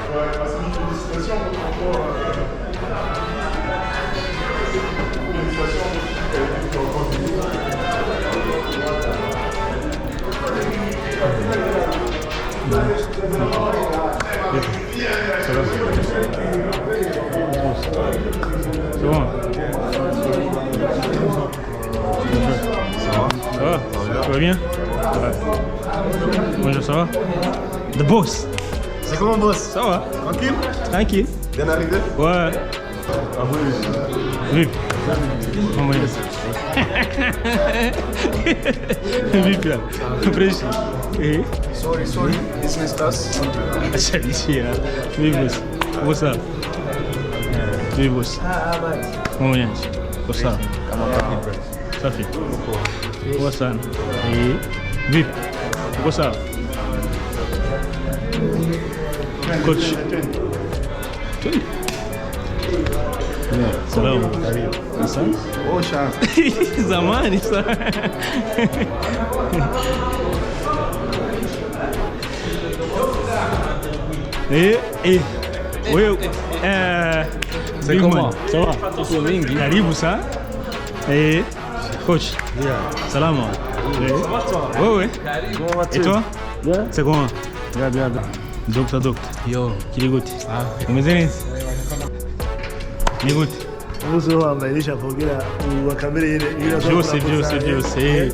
Ça va? Tu vas bien? Ouais. Bonjour, ça va? The boss. C'est comment, boss? Ça va? Tranquille? Tranquille. Bien arrivé? Ouais. Ah oui. Oui. Comment est-ce? VIP là. Précis. Eh? Sorry. Business class. Achei ici là. Oui, boss. What's up? Oui, boss. Comment est-ce? What's up? Ça fait. What's up? Eh? VIP. What's up? Coach. Salam. Nasaan? Oh, Shah. Zamani sana. Wewe C'est comment? Ça va? Karibu sana. Coach. Bien. Salama. Ouais. Comment vas-tu? Et toi? Bien. C'est comment? Bien. Doctor. Yo. Kiriguti. Umeze neza? Ni gute? Umunsi wo wambaye n'ishapogera ubu kamere yine Byose